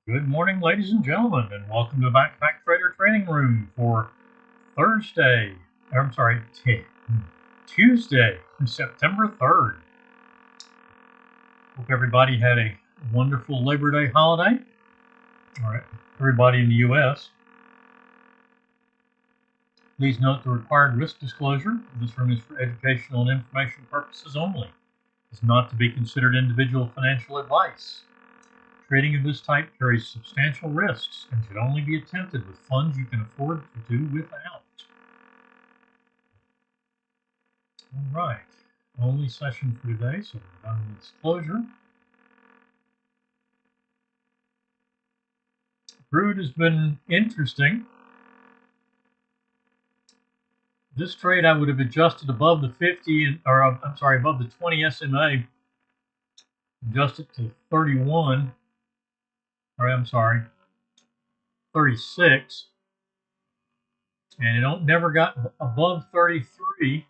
Good morning, ladies and gentlemen, and welcome to Backpacktrader Training Room for Tuesday, September 3rd. Hope everybody had a wonderful Labor Day holiday. All right, everybody in the U.S. Please note the required risk disclosure. This room is for educational and information purposes only. It's not to be considered individual financial advice. Trading of this type carries substantial risks and should only be attempted with funds you can afford to do without. All right, only session for today, so we're done with disclosure. Crude has been interesting. This trade I would have adjusted above the 50, above the 20 SMA, adjust it to 31. 36, and it never got above 33.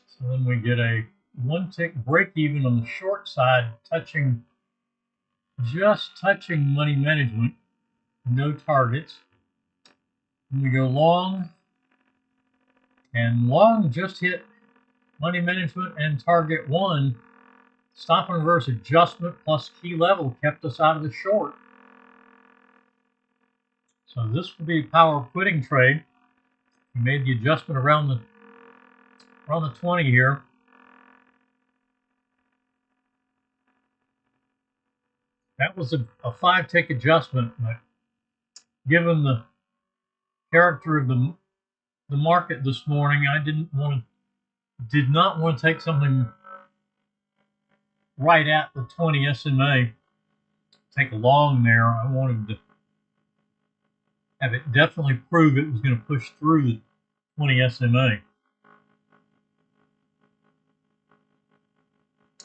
So then we get a one tick break even on the short side, just touching money management, no targets. And we go long, and long just hit money management and target one. Stop and reverse adjustment plus key level kept us out of the short. So this will be a power quitting trade. We made the adjustment around the 20 here. That was a 5-tick adjustment, but given the character of the market this morning, I did not want to take something right at the 20 SMA, take a long there. I wanted to have it definitely prove it was going to push through the 20 SMA.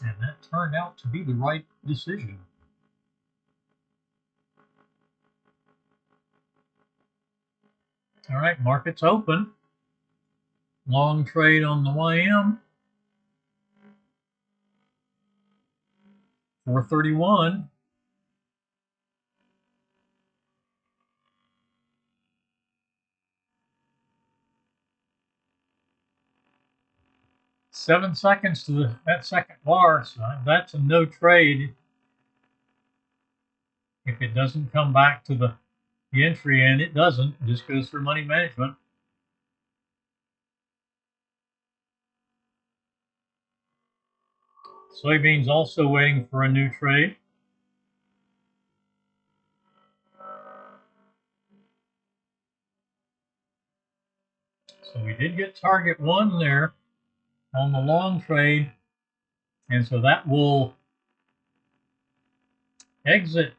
And that turned out to be the right decision. All right, market's open. Long trade on the YM. 431. Seven seconds to that second bar, so that's a no trade. If it doesn't come back to the entry end, it doesn't. It just goes for money management. Soybeans also waiting for a new trade. So we did get target one there on the long trade, and so that will exit.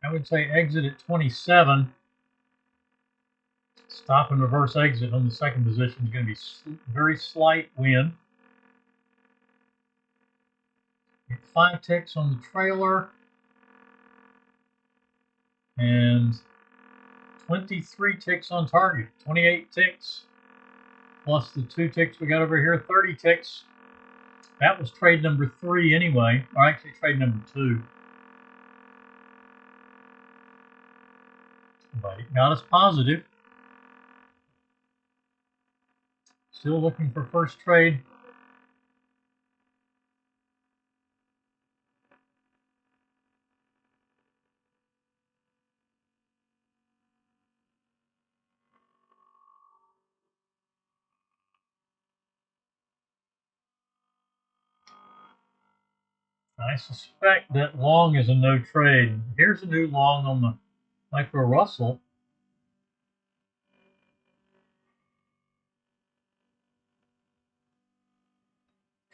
I would say exit at 27. Stop and reverse exit on the second position is going to be very slight win. Get 5 ticks on the trailer and 23 ticks on target. 28 ticks plus the 2 ticks we got over here, 30 ticks. That was trade number 3 anyway, or actually trade number 2. But it got us positive. Still looking for first trade. I suspect that long is a no trade. Here's a new long on the micro Russell.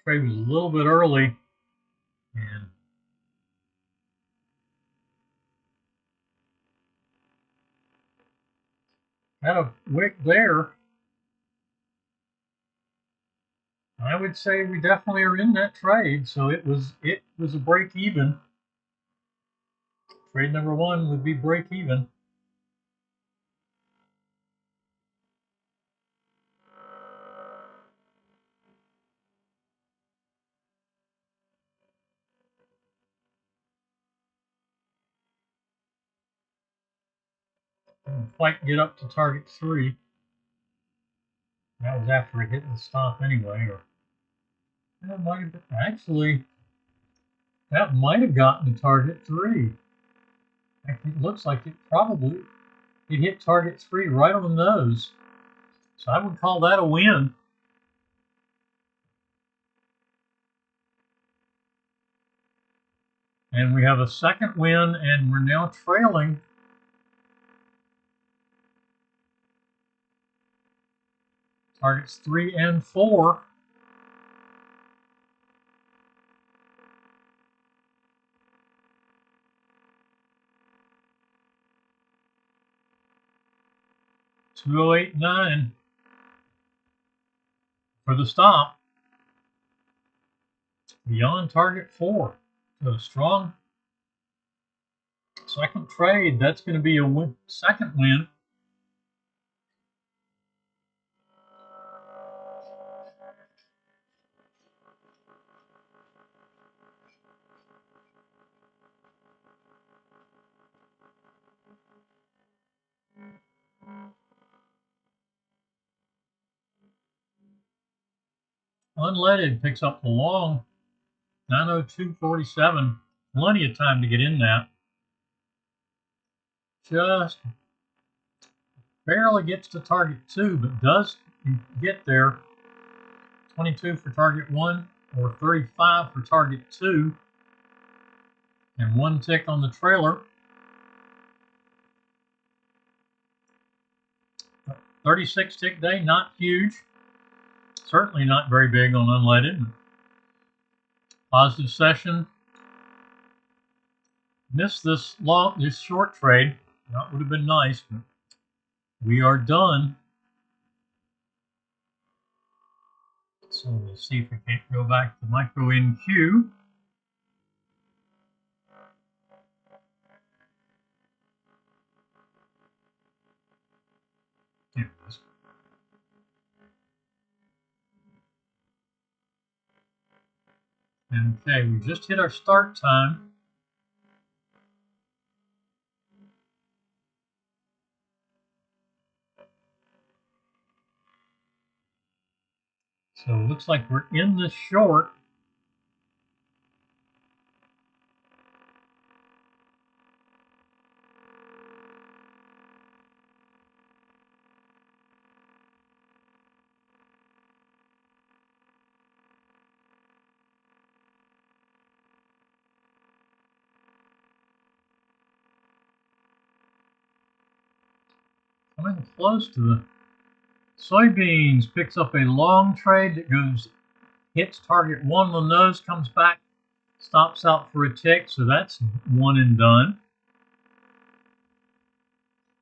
Trade was a little bit early, and Had a wick there. I would say we definitely are in that trade, so it was a break even. Trade number one would be break even. Didn't quite get up to target 3. That was after it hit the stop anyway, or that might have been, actually, that might have gotten to target 3. It looks like it hit target 3 right on the nose. So I would call that a win. And we have a second win, and we're now trailing targets 3 and 4. $208.9 for the stop. Beyond target 4. So strong second trade. That's going to be a second win. Unleaded picks up the long 902.47. Plenty of time to get in that. Just barely gets to target 2, but does get there. 22 for target 1, or 35 for target 2, and 1 tick on the trailer. 36 tick day, not huge. Certainly not very big on unleaded. Positive session. Missed this short trade. That would have been nice, but we are done. So we'll see if we can't go back to micro NQ. Here it is. Okay, we just hit our start time. So it looks like we're in this short. Coming close to the soybeans, picks up a long trade that hits target 1 on the nose, comes back, stops out for a tick, so that's 1 and done.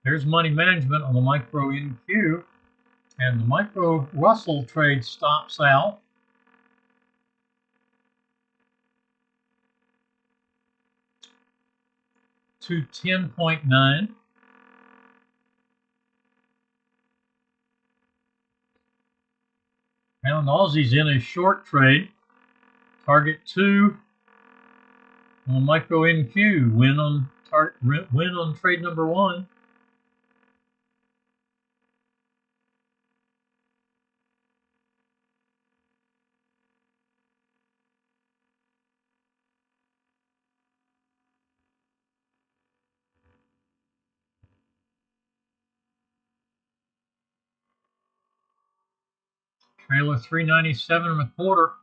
There's money management on the micro NQ, and the micro Russell trade stops out. To 10.9. Pound Aussie's in a short trade. Target 2 on micro NQ. Win on trade number 1. Trailer 397.25. All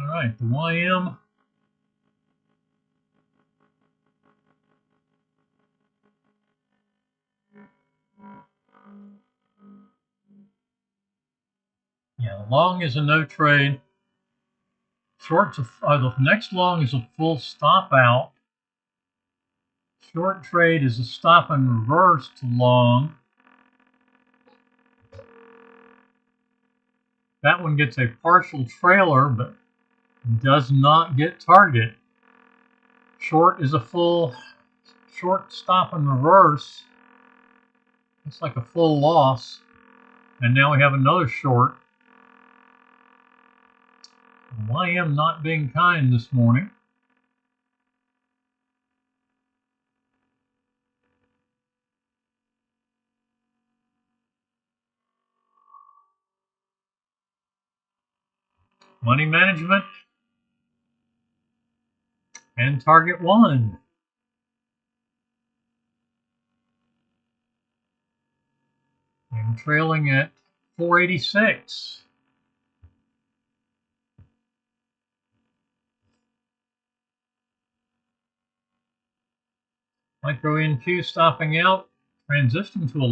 right, the YM. Yeah, long is a no trade. The next long is a full stop out. Short trade is a stop and reverse to long. That one gets a partial trailer, but does not get target. Short is a full short stop and reverse. It's like a full loss. And now we have another short. YM not being kind this morning. Money management and target one. I'm trailing at 486. Micro NQ stopping out, transitioning to a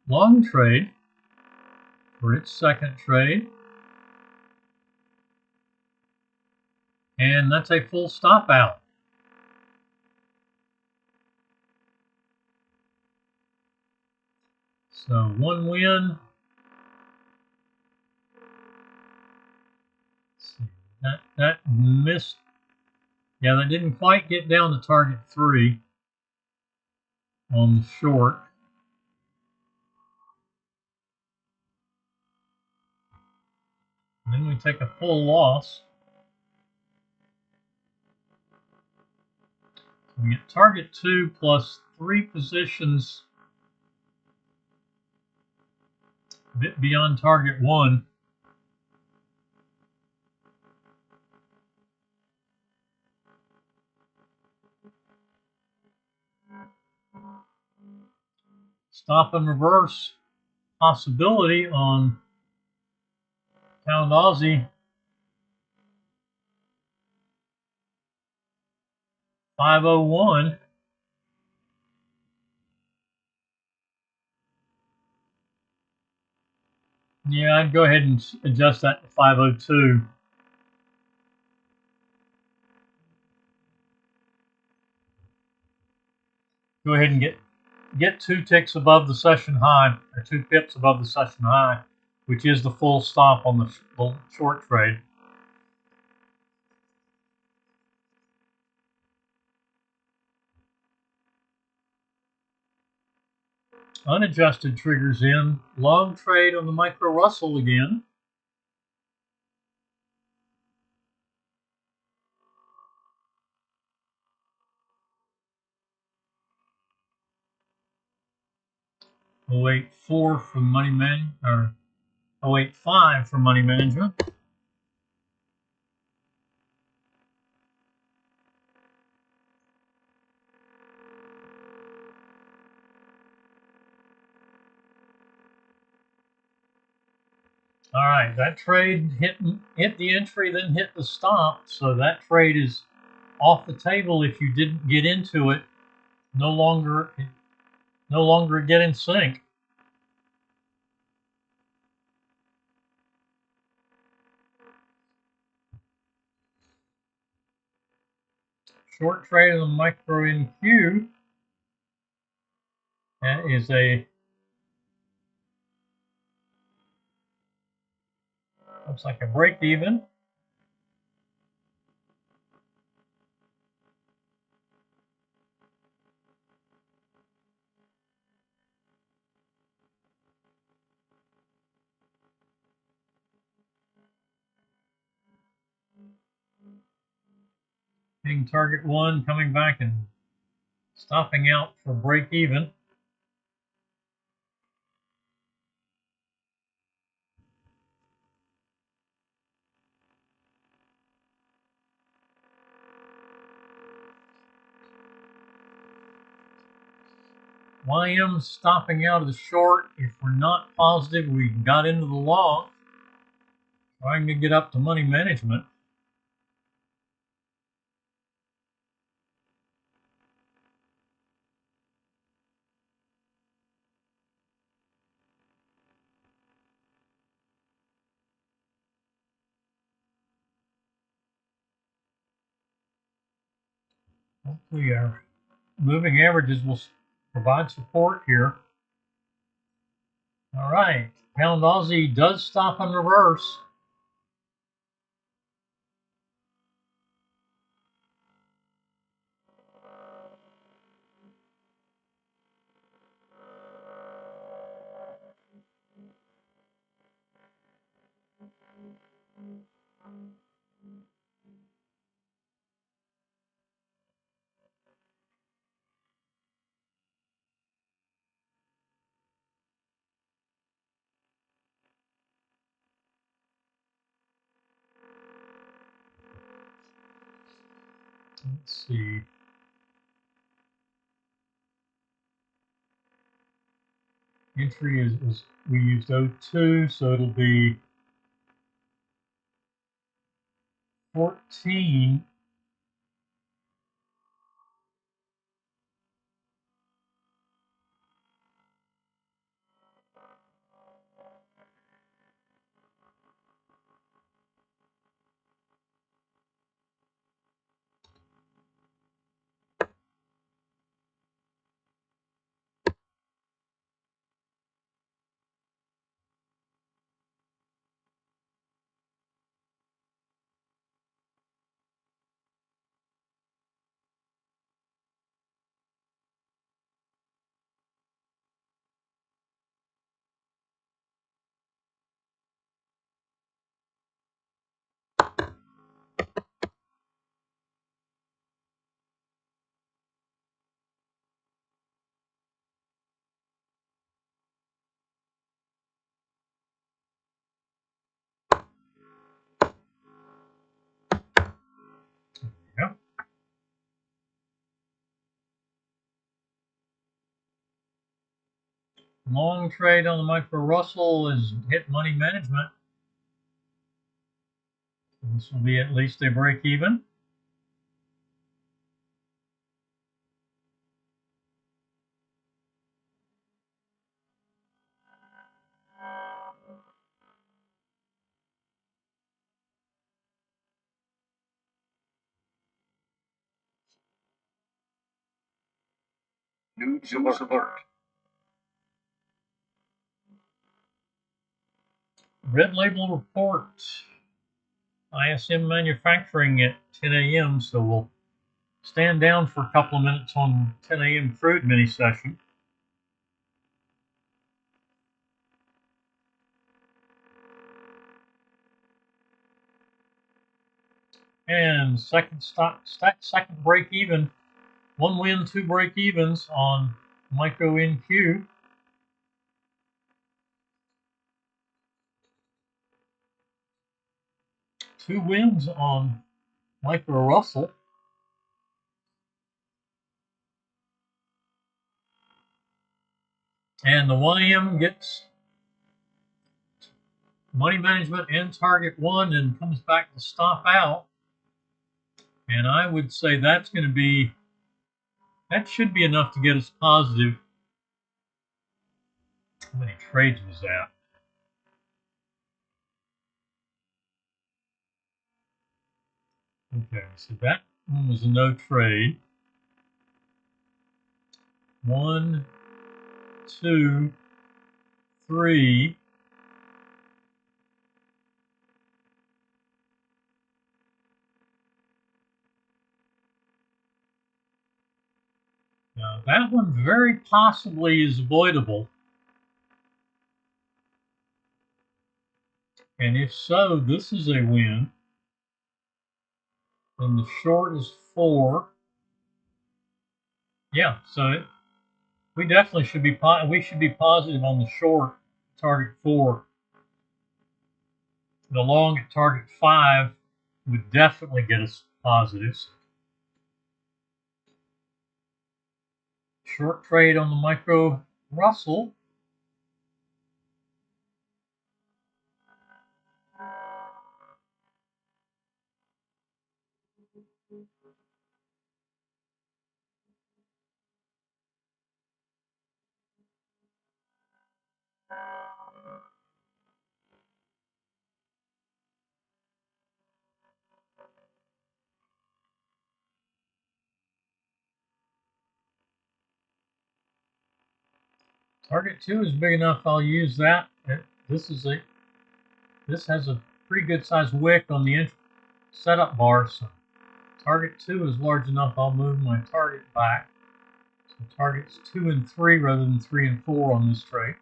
long trade for its second trade. And that's a full stop out. So one win. Let's see. That missed. Yeah, that didn't quite get down to target 3 on the short. And then we take a full loss. So we get target 2 plus 3 positions a bit beyond target 1. Stop and reverse possibility on pound Aussie 501. Yeah, I'd go ahead and adjust that to 502. Go ahead and get 2 ticks above the session high, or 2 pips above the session high, which is the full stop on the short trade. Unadjusted triggers in. Long trade on the micro Russell again. .084 for money man, or 0.85 for money management. All right, that trade hit the entry, then hit the stop. So that trade is off the table if you didn't get into it. No longer get in sync. Short trade on the micro NQ. That is looks like a break even. Hitting target 1, coming back and stopping out for break even. YM stopping out of the short. If we're not positive we got into the long, trying to get up to money management. Hopefully our moving averages will provide support here. All right, pound Aussie does stop and reverse. Let's see. Entry is we used 02, so it'll be 14. Yep. Long trade on the micro Russell is hit money management. This will be at least a break even. News alert. Red label report. ISM manufacturing at 10 a.m. So we'll stand down for a couple of minutes on 10 a.m. crude mini session. And second second break even. One win, two break evens on micro NQ. Two wins on micro Russell. And the 1 a.m. gets money management and target one and comes back to stop out. And I would say that should be enough to get us positive. How many trades was that? Okay, so that one was a no trade. 1, 2, 3. Now that one very possibly is avoidable. And if so, this is a win. And the short is 4. Yeah, so we definitely should be positive on the short, target 4. The long at target 5 would definitely get us positives. Short trade on the micro Russell. Target 2 is big enough. I'll use that. This has a pretty good sized wick on the setup bar, so target 2 is large enough. I'll move my target back. So targets 2 and 3 rather than 3 and 4 on this trade.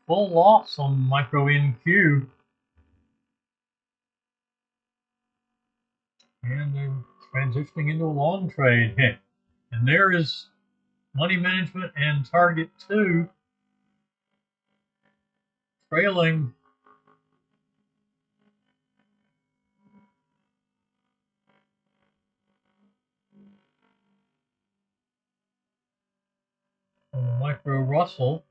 Full loss on micro NQ. And they're transitioning into a long trade. And there is money management and target 2 trailing on the micro Russell.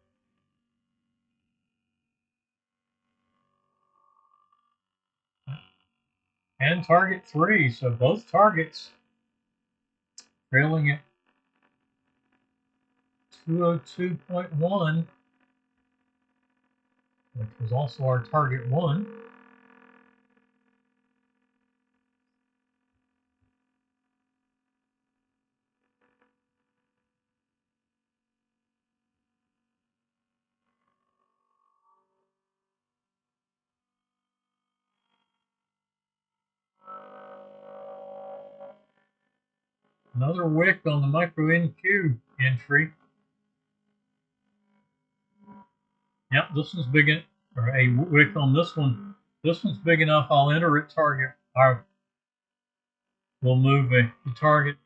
And target 3. So both targets trailing at 202.1, which was also our target 1. Another wick on the micro NQ entry. Yep, this one's big, or a wick on this one. This one's big enough. I'll enter it target. We'll move the target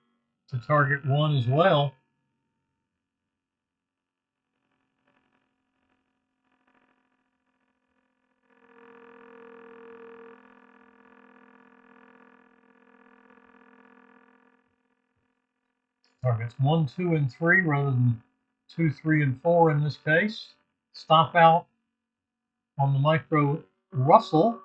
to target 1 as well. Targets 1, 2, and 3 rather than 2, 3, and 4 in this case. Stop out on the micro Russell.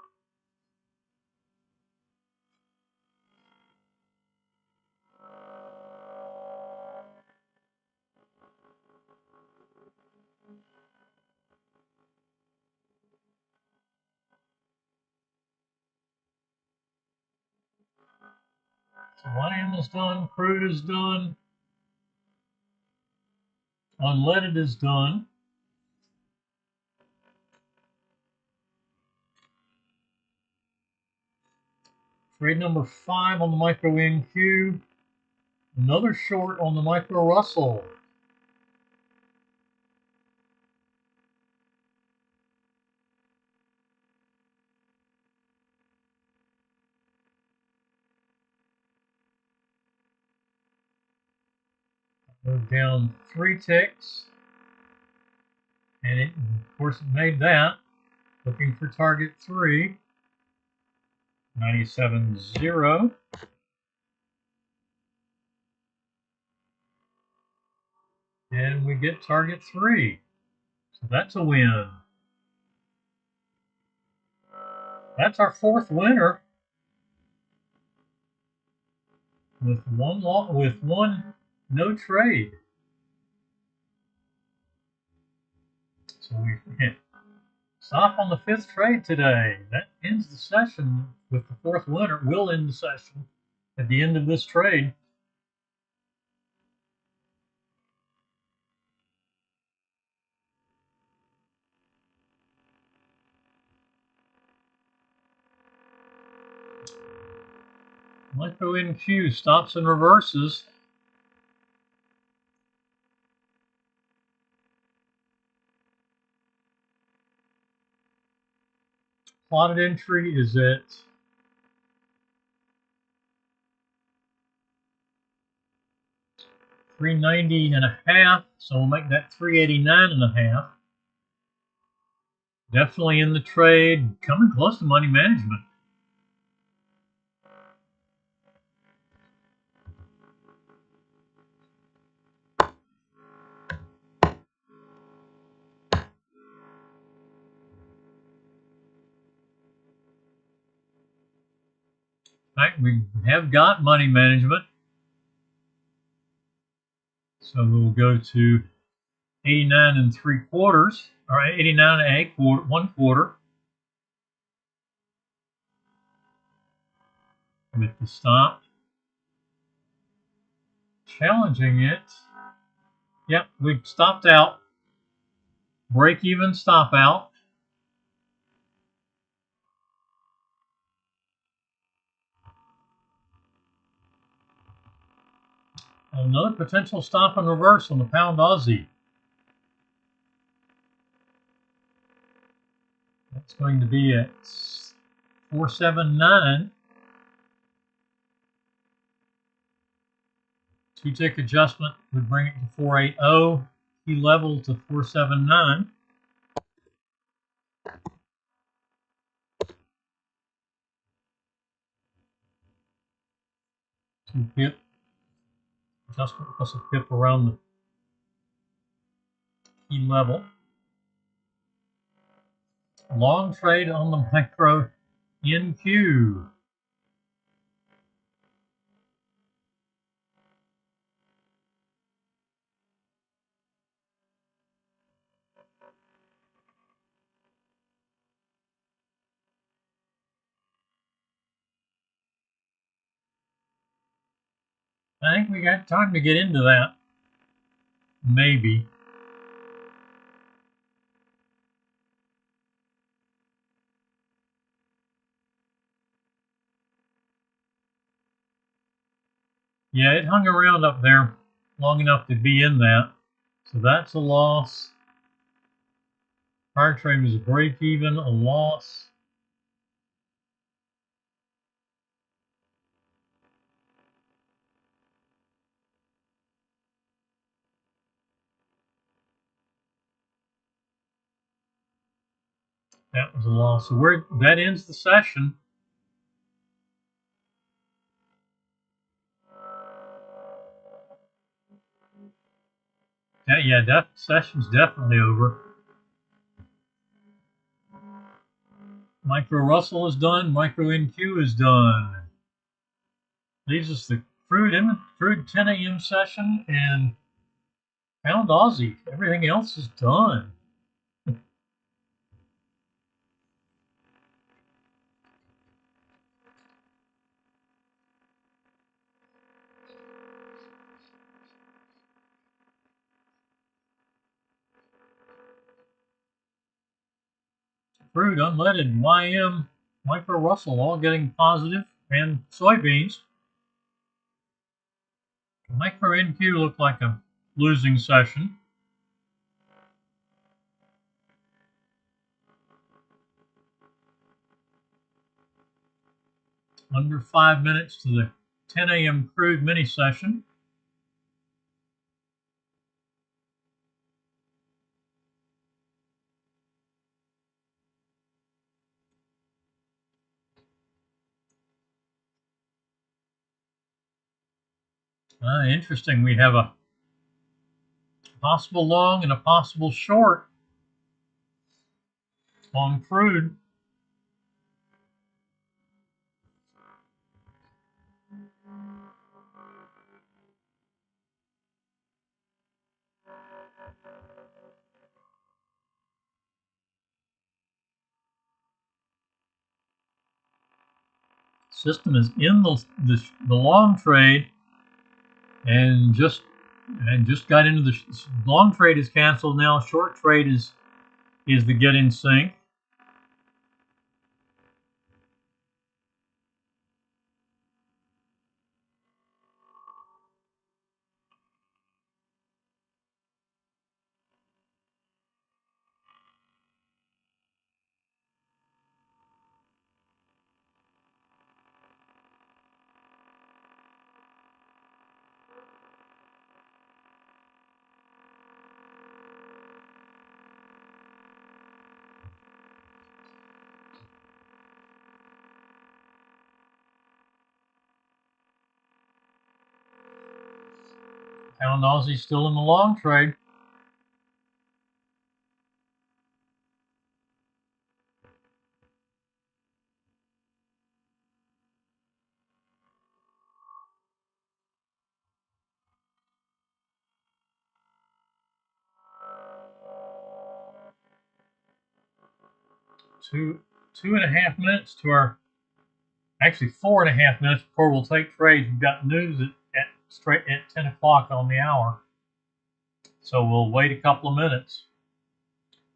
So lamb is done, crude is done, unleaded is done. Trade number 5 on the micro NQ. Another short on the micro Russell. Move down 3 ticks. And of course, it made that. Looking for target 3. 97.0. And we get target 3. So that's a win. That's our 4th winner. With one no trade. So we stop on the 5th trade today. That ends the session with the 4th winner. We'll end the session at the end of this trade. Micro NQ stops and reverses. Plotted entry is at 390.5, so we'll make that 389.5. Definitely in the trade, coming close to money management. Right, we have got money management. So we'll go to 89 3/4, or 89 1/4. with the stop. Challenging it. Yep, we stopped out. Break even, stop out. Another potential stop and reverse on the pound Aussie. That's going to be at 479. Two-tick adjustment would bring it to 480. Key level to 479. Two pip adjustment plus a pip around the key level. Long trade on the micro NQ. I think we got time to get into that. Maybe. Yeah, it hung around up there long enough to be in that. So that's a loss. Prior trade was a break even, a loss. That was a loss. So that ends the session. That session's definitely over. Micro Russell is done. Micro NQ is done. Leaves us the crude 10 a.m. session and pound Aussie. Everything else is done. Crude, unleaded, YM, Micro Russell all getting positive, and soybeans. Micro NQ looked like a losing session. Under 5 minutes to the 10 a.m. crude mini session. Interesting. We have a possible long and a possible short on crude. System is in the long trade and just got into the long trade is canceled now. Short trade is the get in sync. Pound Aussie still in the long trade. Two and a half minutes to our actually 4.5 minutes before we'll take trades. We've got news at 10 o'clock on the hour. So we'll wait a couple of minutes.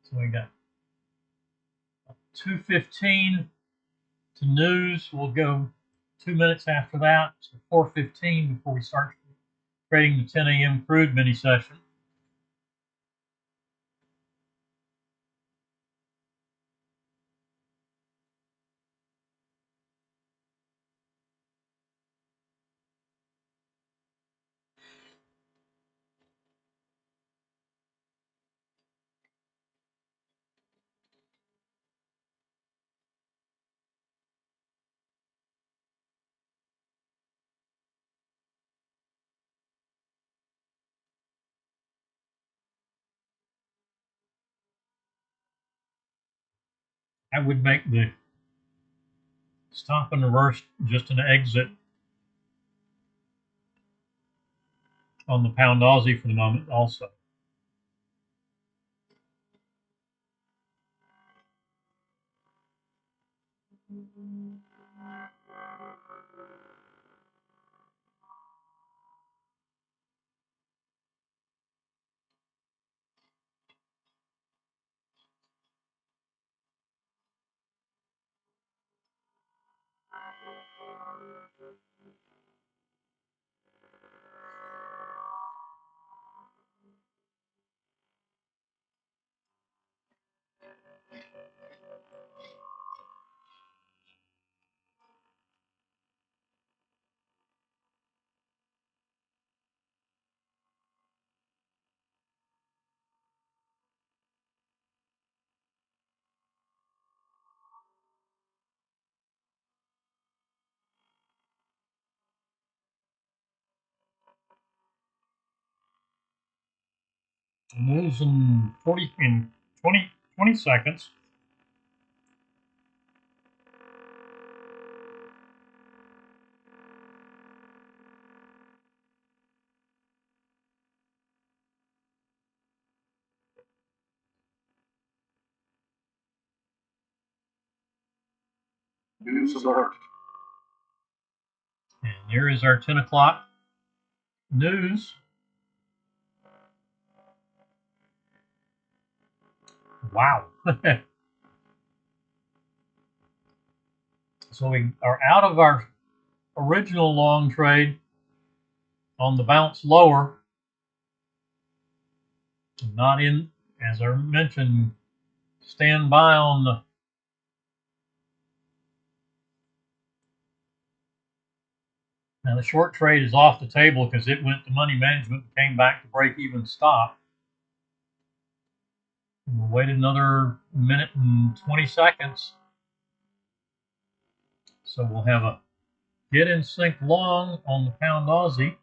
So we got 2:15 to news. We'll go 2 minutes after that. So 4:15 before we start trading the 10 a.m. crude mini session. I would make the stop and reverse just an exit on the pound Aussie for the moment also. News in 20 seconds. News alert. And here is our 10 o'clock news. Wow. So we are out of our original long trade on the bounce lower. Not in, as I mentioned, stand by on the now the short trade is off the table because it went to money management and came back to break even stop. We'll wait another minute and 20 seconds. So we'll have a get in sync long on the pound Aussie.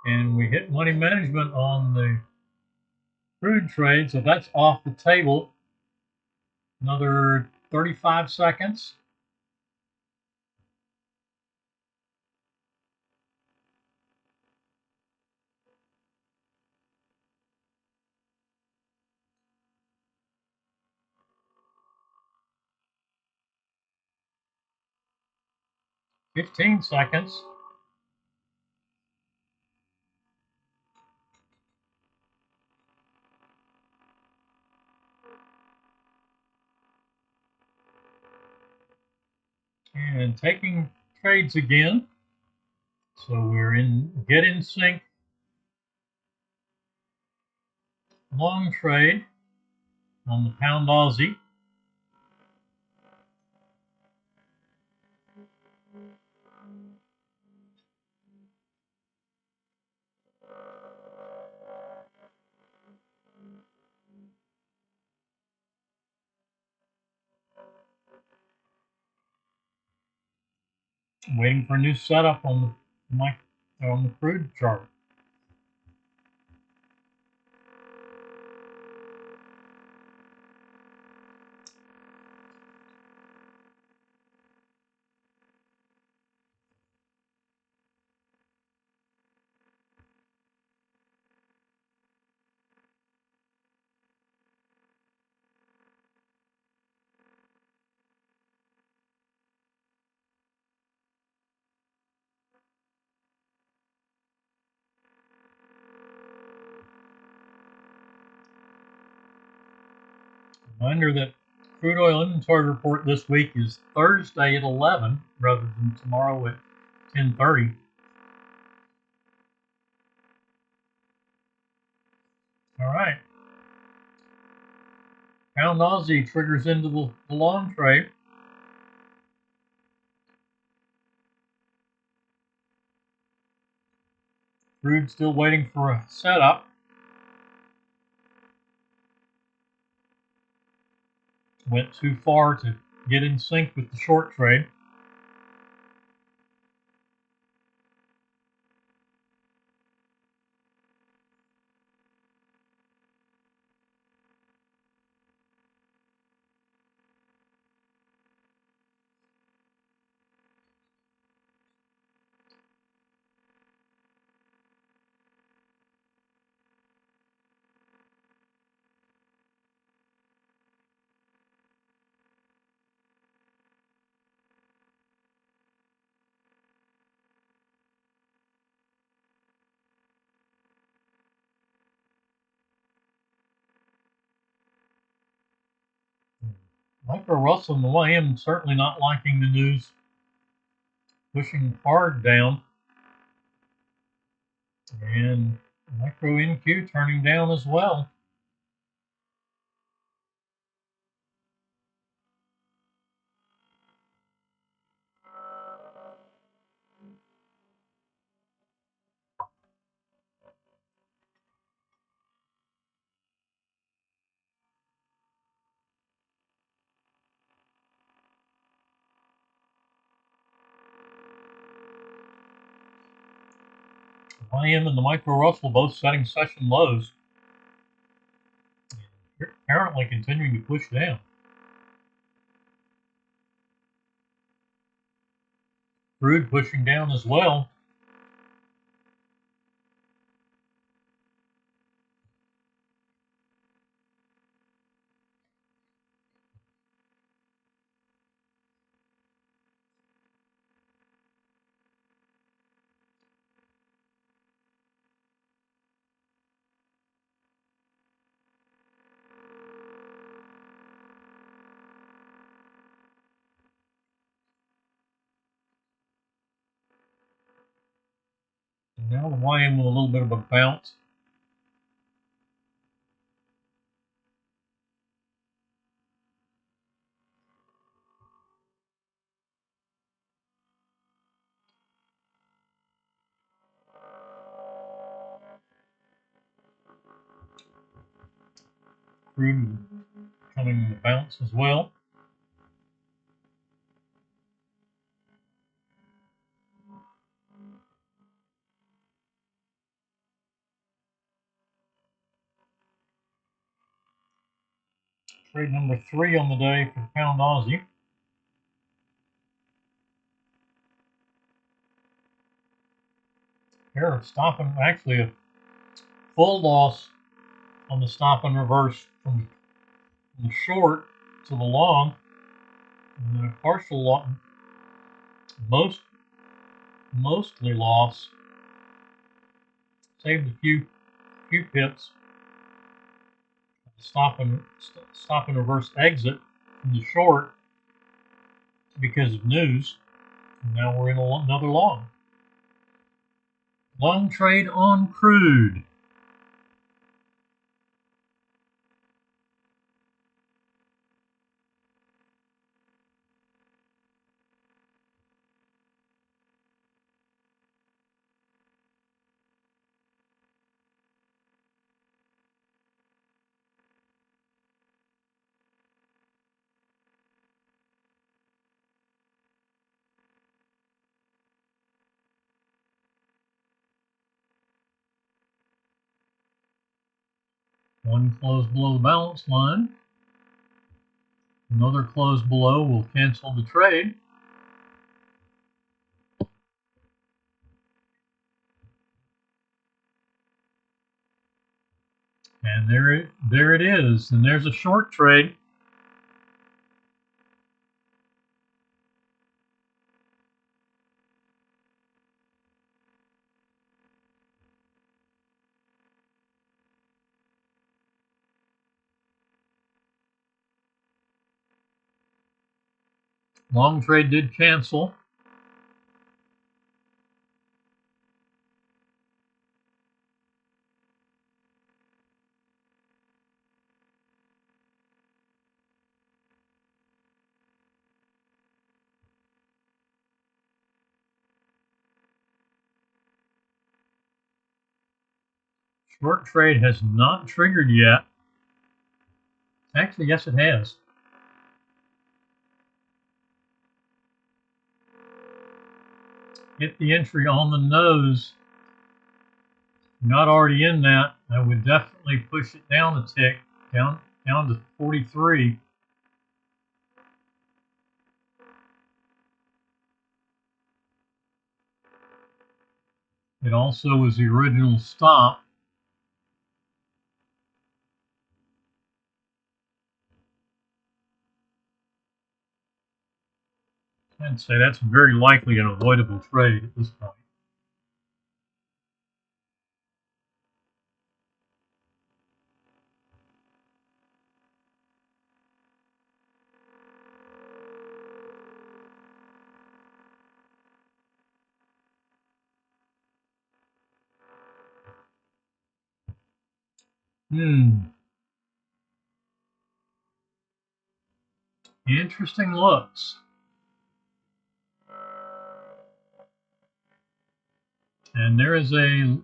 And we hit money management on the crude trade, so that's off the table. Another 35 seconds. $15. And taking trades again. So we're in get in sync long trade on the pound Aussie. Waiting for a new setup on the crude chart. Reminder that crude oil inventory report this week is Thursday at 11 rather than tomorrow at 10:30. All right. Pound Aussie triggers into the long trade. Crude still waiting for a setup. Went too far to get in sync with the short trade. Micro Russell and the YM certainly not liking the news, pushing hard down. And Micro NQ turning down as well. YM and the Micro Russell both setting session lows. Apparently continuing to push down. Crude pushing down as well. And now the YM with a little bit of a bounce. Crude coming to bounce as well. Trade number 3 on the day for the Pound Aussie. Pair of stopping, actually a full loss on the stop and reverse from the short to the long, and then a partial loss, mostly loss. Saved a few pips. Stop and reverse exit from the short because of news. And now we're in another long. Long trade on crude. One close below the balance line. Another close below will cancel the trade. And there it is. And there's a short trade. Long trade did cancel. Short trade has not triggered yet. Actually, yes, it has. Hit the entry on the nose. Not already in that, I would definitely push it down a tick, down to 43. It also was the original stop. I'd say that's very likely an avoidable trade at this point. Interesting looks. And there is a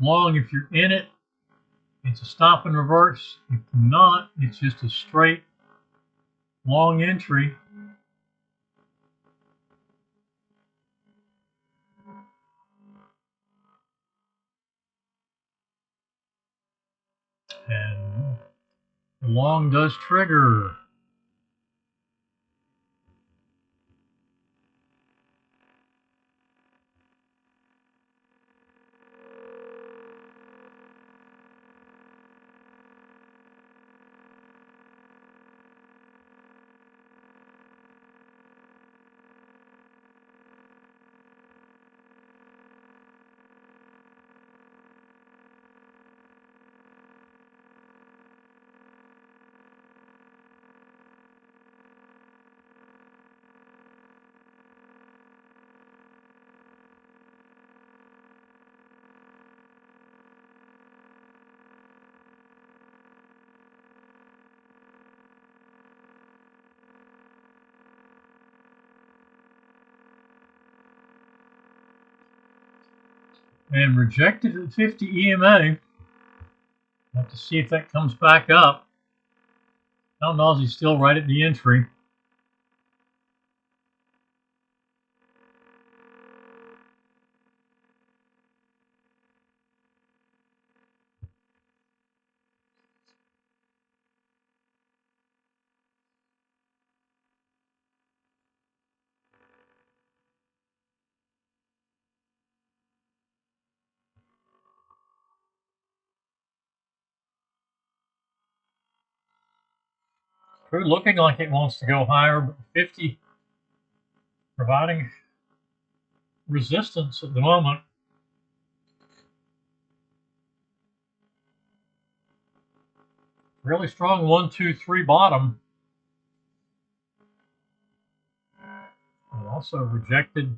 long, if you're in it, it's a stop and reverse. If not, it's just a straight long entry. And the long does trigger. And rejected at 50 EMA. Have to see if that comes back up. Now Nazi's still right at the entry. Crude looking like it wants to go higher, but 50 providing resistance at the moment. Really strong 1, 2, 3 bottom. And also rejected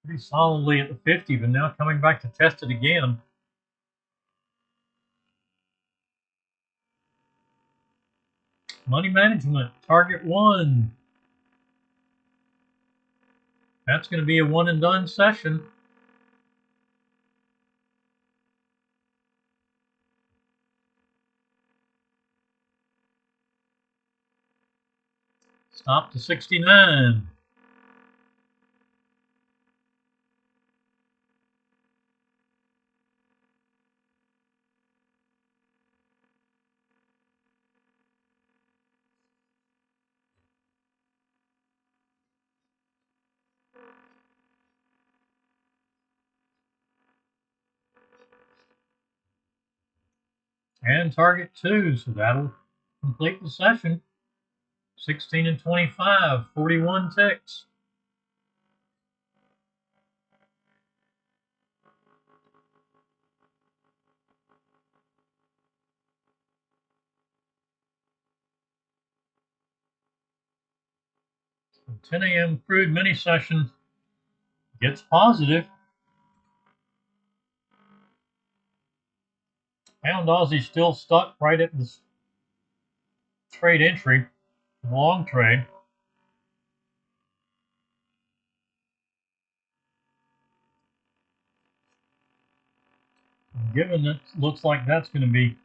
pretty solidly at the 50, but now coming back to test it again. Money management, target 1. That's going to be a one and done session. Stop to 69. and target 2. So that'll complete the session. 16 and 25, 41 ticks. So 10 a.m. crude mini session gets positive. Pound Aussie still stuck right at this trade entry, the long trade. And given that it looks like that's going to be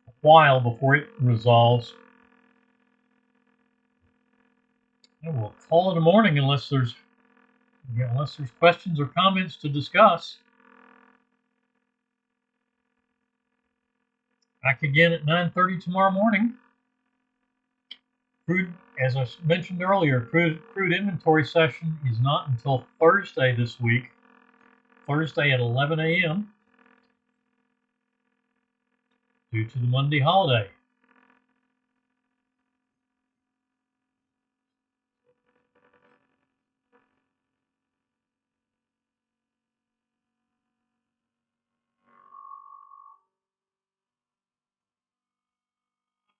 a while before it resolves, and we'll call it a morning unless there's questions or comments to discuss. Back again at 9:30 tomorrow morning. Crude, as I mentioned earlier, crude inventory session is not until Thursday this week. Thursday at 11 a.m. due to the Monday holiday.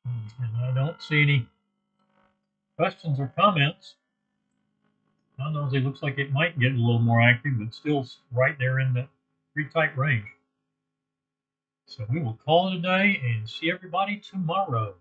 And I don't see any questions or comments. Pound Aussie looks like it might get a little more active, but still right there in that pretty tight range. So we will call it a day and see everybody tomorrow.